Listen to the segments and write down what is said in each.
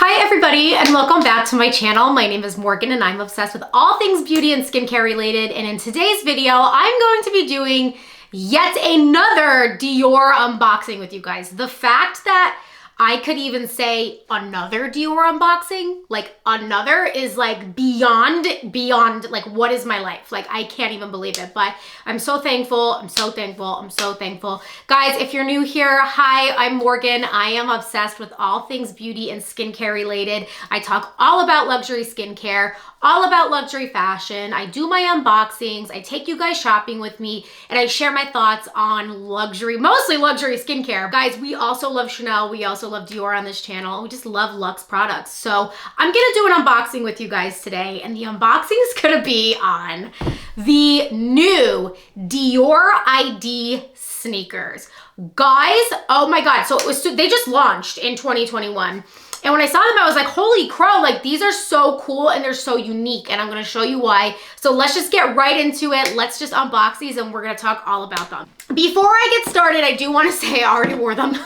Hi everybody and welcome back to my channel. My name is Morgan and I'm obsessed with all things beauty and skincare related, and in today's video I'm going to be doing yet another Dior unboxing with you guys. The fact that I could even say another Dior unboxing, like another, is like beyond, like what is my life? Like I can't even believe it, but I'm so thankful, I'm so thankful. Guys, if you're new here, hi, I'm Morgan. I am obsessed with all things beauty and skincare related. I talk all about luxury skincare, all about luxury fashion. I do my unboxings, I take you guys shopping with me, and I share my thoughts on luxury, mostly luxury skincare. Guys, we also love Chanel, we also love Dior on this channel. We just love luxe products. So I'm gonna do an unboxing with you guys today, and the unboxing is gonna be on the new Dior ID Sneakers. Guys, oh my God. So they just launched in 2021. And when I saw them, I was like, holy crow, like these are so cool and they're so unique, and I'm gonna show you why. So let's just get right into it. Let's just unbox these and we're gonna talk all about them. Before I get started, I do wanna say I already wore them.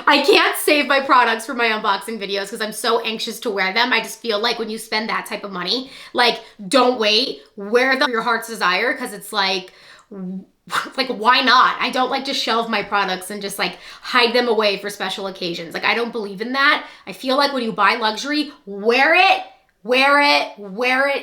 I can't save my products for my unboxing videos because I'm so anxious to wear them. I just feel like when you spend that type of money, like don't wait, wear them for your heart's desire, because it's like why not? I don't like to shelve my products and just like hide them away for special occasions. Like I don't believe in that. I feel like when you buy luxury, wear it.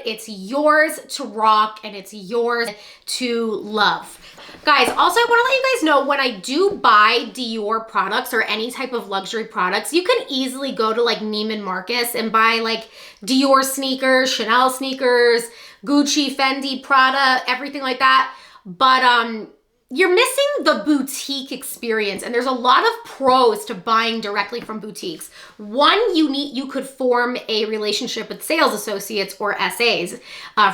It's yours to rock and it's yours to love. Guys, also I want to let you guys know, when I do buy Dior products or any type of luxury products, you can easily go to like Neiman Marcus and buy like Dior sneakers, Chanel sneakers, Gucci, Fendi, Prada, everything like that. But you're missing the boutique experience, and there's a lot of pros to buying directly from boutiques. One, you could form a relationship with sales associates, or SAs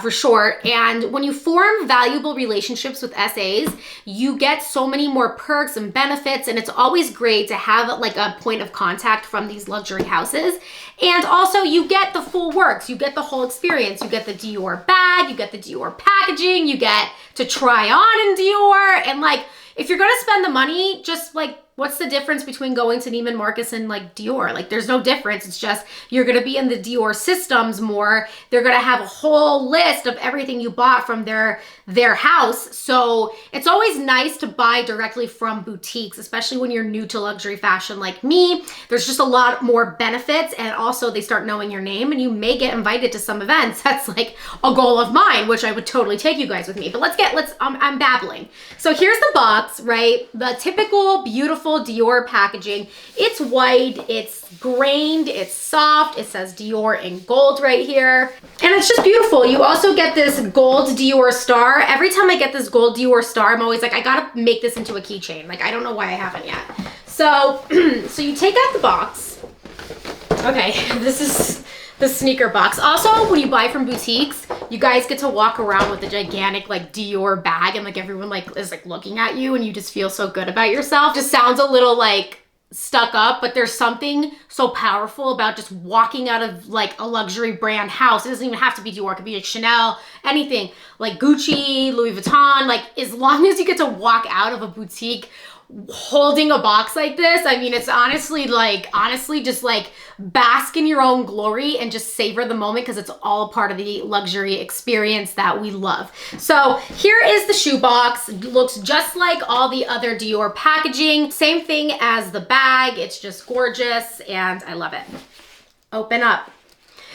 for short. And when you form valuable relationships with SAs, you get so many more perks and benefits, and it's always great to have like a point of contact from these luxury houses. And also you get the full works, you get the whole experience. You get the Dior bag, you get the Dior packaging, you get to try on in Dior. And like, if you're gonna spend the money, just like, what's the difference between going to Neiman Marcus and like Dior? Like there's no difference. It's just, you're gonna be in the Dior systems more. They're gonna have a whole list of everything you bought from their house. So it's always nice to buy directly from boutiques, especially when you're new to luxury fashion like me. There's just a lot more benefits, and also they start knowing your name, and you may get invited to some events. That's like a goal of mine, which I would totally take you guys with me. But I'm babbling. So here's the box, right? The typical beautiful Dior packaging. It's white, it's grained, it's soft. It says Dior in gold right here. And it's just beautiful. You also get this gold Dior star. Every time I get this gold Dior star, I'm always like, I gotta make this into a keychain. Like, I don't know why I haven't yet. So, so you take out the box. Okay, this is the sneaker box. Also, when you buy from boutiques, you guys get to walk around with a gigantic like Dior bag, and like everyone like is like looking at you, and you just feel so good about yourself. Just sounds a little like stuck up, but there's something so powerful about just walking out of like a luxury brand house. It doesn't even have to be Dior, it could be like Chanel, anything, like Gucci, Louis Vuitton. Like as long as you get to walk out of a boutique holding a box like this, I mean, it's honestly just like bask in your own glory and just savor the moment, because it's all part of the luxury experience that we love. So here is the shoe box. It looks just like all the other Dior packaging. Same thing as the bag. It's just gorgeous and I love it. Open up.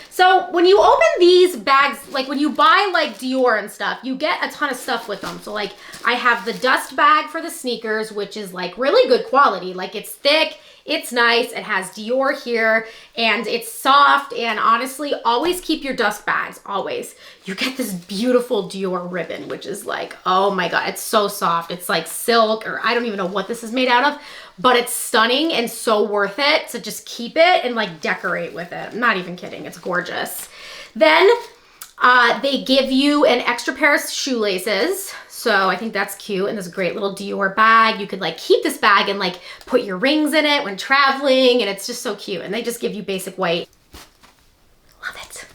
So when you open these bags, like when you buy like Dior and stuff, you get a ton of stuff with them. So like I have the dust bag for the sneakers, which is like really good quality. Like it's thick, it's nice, it has Dior here, and it's soft. And honestly, always keep your dust bags, always. You get this beautiful Dior ribbon, which is like, oh my God, it's so soft. It's like silk, or I don't even know what this is made out of, but it's stunning and so worth it to just keep it and like decorate with it. I'm not even kidding, it's gorgeous. Then they give you an extra pair of shoelaces. So I think that's cute, and this great little Dior bag. You could like keep this bag and like put your rings in it when traveling, and it's just so cute. And they just give you basic white. Love it.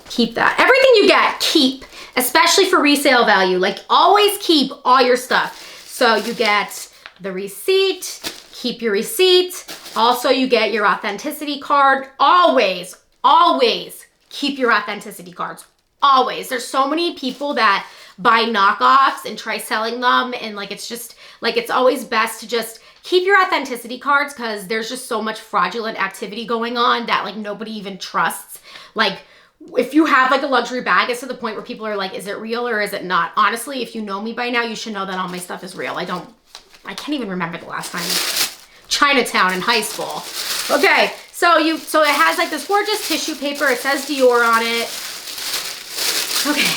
Keep that. Everything you get, keep, especially for resale value. Like always keep all your stuff. So you get the receipt, keep your receipt. Also, you get your authenticity card. Always, always keep your authenticity cards. Always. There's so many people that buy knockoffs and try selling them, and like it's just like it's always best to just keep your authenticity cards, because there's just so much fraudulent activity going on that like nobody even trusts. Like if you have like a luxury bag, it's to the point where people are like, is it real or is it not? Honestly, if you know me by now, you should know that all my stuff is real. I can't even remember the last time. Chinatown in high school. Okay, so it has like this gorgeous tissue paper. It says Dior on it. Okay,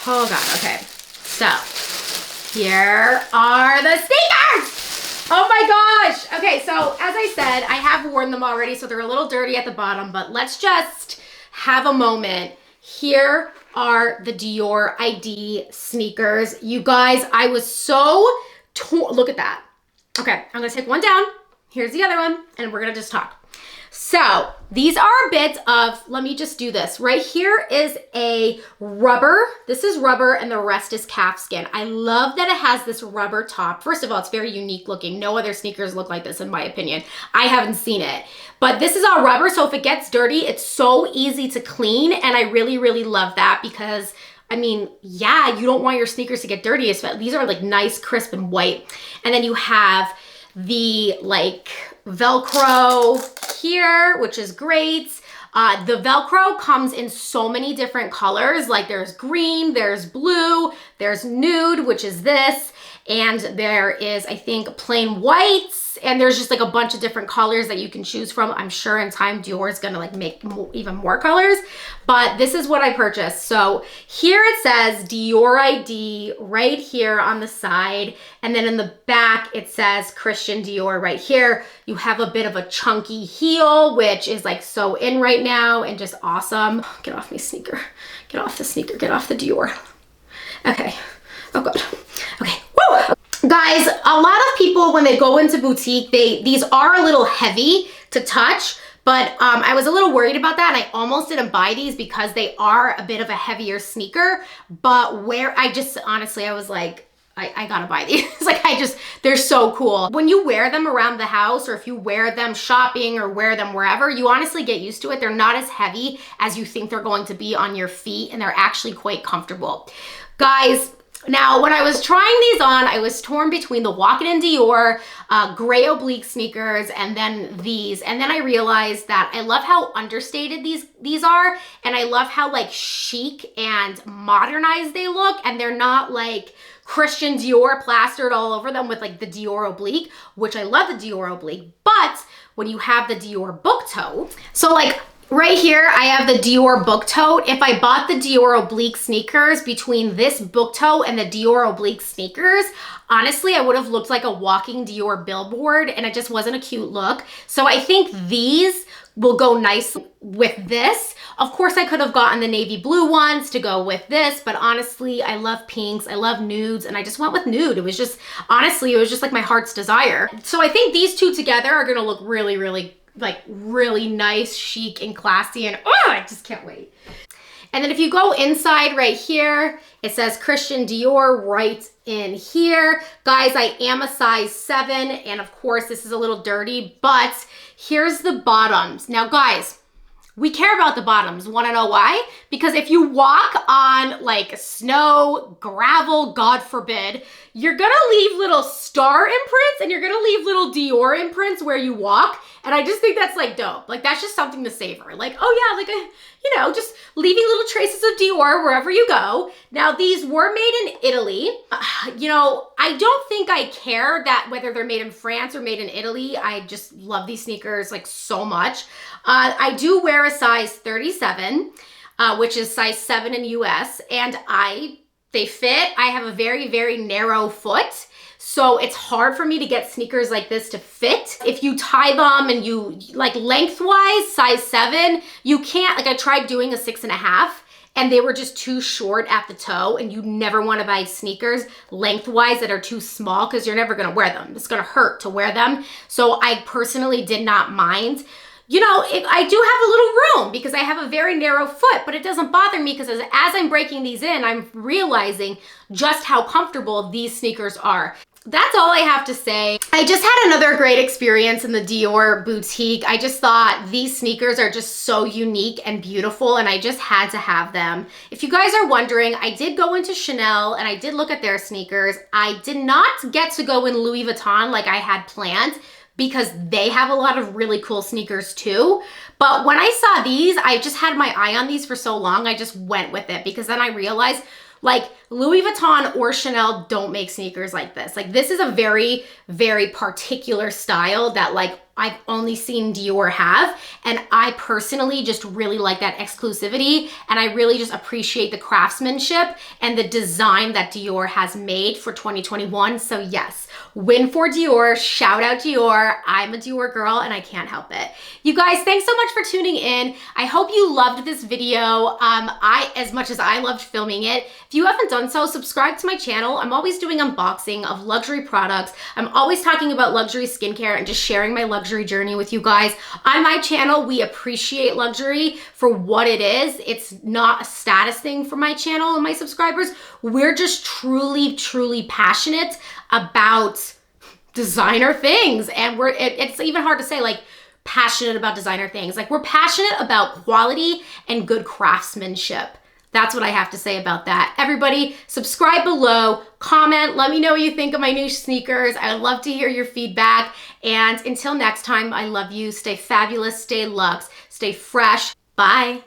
oh God, okay. So here are the sneakers. Oh my gosh. Okay, so as I said, I have worn them already, so they're a little dirty at the bottom, but let's just have a moment. Here are the Dior ID sneakers. You guys, I was so torn. Look at that. Okay, I'm gonna take one down. Here's the other one, and we're gonna just talk. So these are a bit of, let me just do this. Right here is a rubber. This is rubber and the rest is calfskin. I love that it has this rubber top. First of all, it's very unique looking. No other sneakers look like this in my opinion. I haven't seen it, but this is all rubber. So if it gets dirty, it's so easy to clean. And I really, really love that, because I mean, yeah, you don't want your sneakers to get dirty. These are like nice, crisp and white. And then you have the like Velcro here, which is great. The Velcro comes in so many different colors. Like there's green, there's blue, there's nude, which is this. And there is, I think, plain whites. And there's just like a bunch of different colors that you can choose from. I'm sure in time Dior is gonna like make even more colors, but this is what I purchased. So here it says Dior ID right here on the side. And then in the back, it says Christian Dior right here. You have a bit of a chunky heel, which is like so in right now and just awesome. Get off my sneaker. Get off the sneaker. Get off the Dior. Okay. Oh God. Okay. Woo! Guys, a lot of people, when they go into boutique, these are a little heavy to touch, but I was a little worried about that, and I almost didn't buy these because they are a bit of a heavier sneaker. But honestly, I was like, I gotta buy these. Like they're so cool. When you wear them around the house, or if you wear them shopping or wear them wherever, you honestly get used to it. They're not as heavy as you think they're going to be on your feet, and they're actually quite comfortable. Guys, now, when I was trying these on, I was torn between the Walkin' in Dior gray oblique sneakers and then these. And then I realized that I love how understated these are. And I love how like chic and modernized they look. And they're not like Christian Dior plastered all over them with like the Dior oblique, which I love the Dior oblique. But when you have the Dior book toe, so like right here, I have the Dior book tote. If I bought the Dior oblique sneakers between this book tote and the Dior oblique sneakers, honestly, I would have looked like a walking Dior billboard, and it just wasn't a cute look. So I think these will go nice with this. Of course, I could have gotten the navy blue ones to go with this, but honestly, I love pinks, I love nudes, and I just went with nude. It was just, honestly, it was just like my heart's desire. So I think these two together are gonna look really, really really nice, chic, and classy, and oh, I just can't wait. And then if you go inside right here, it says Christian Dior right in here. Guys, I am a size 7, and of course this is a little dirty, but here's the bottoms. Now guys, we care about the bottoms. Wanna know why? Because if you walk on like snow, gravel, God forbid, you're gonna leave little star imprints and you're gonna leave little Dior imprints where you walk. And I just think that's like dope. Like that's just something to savor. Like, oh yeah, like just leaving little traces of Dior wherever you go. Now these were made in Italy. I don't think I care that whether they're made in France or made in Italy. I just love these sneakers like so much. I do wear a size 37, which is size 7 in US, and they fit. I have a very, very narrow foot, so it's hard for me to get sneakers like this to fit. If you tie them and you like lengthwise, size 7, you can't, like I tried doing a 6.5 and they were just too short at the toe, and you never want to buy sneakers lengthwise that are too small because you're never going to wear them. It's going to hurt to wear them. So I personally did not mind. I do have a little room because I have a very narrow foot, but it doesn't bother me because as I'm breaking these in, I'm realizing just how comfortable these sneakers are. that's all I have to say. I just had another great experience in the Dior boutique. I just thought these sneakers are just so unique and beautiful, and I just had to have them. If you guys are wondering, I did go into Chanel and I did look at their sneakers. I did not get to go in Louis Vuitton like I had planned, because they have a lot of really cool sneakers too. But when I saw these, I just had my eye on these for so long, I just went with it, because then I realized like Louis Vuitton or Chanel don't make sneakers like this. Like this is a very, very particular style that like I've only seen Dior have. And I personally just really like that exclusivity. And I really just appreciate the craftsmanship and the design that Dior has made for 2021. So yes, win for Dior, shout out Dior. I'm a Dior girl and I can't help it. You guys, thanks so much for tuning in. I hope you loved this video as much as I loved filming it. If you haven't done so, subscribe to my channel. I'm always doing unboxing of luxury products. I'm always talking about luxury skincare and just sharing my luxury journey with you guys. On my channel, we appreciate luxury for what it is. It's not a status thing for my channel and my subscribers. We're just truly, truly passionate about designer things. And it's even hard to say like passionate about designer things. Like we're passionate about quality and good craftsmanship. That's what I have to say about that. Everybody, subscribe below, comment, let me know what you think of my new sneakers. I would love to hear your feedback. And until next time, I love you. Stay fabulous, stay luxe, stay fresh. Bye.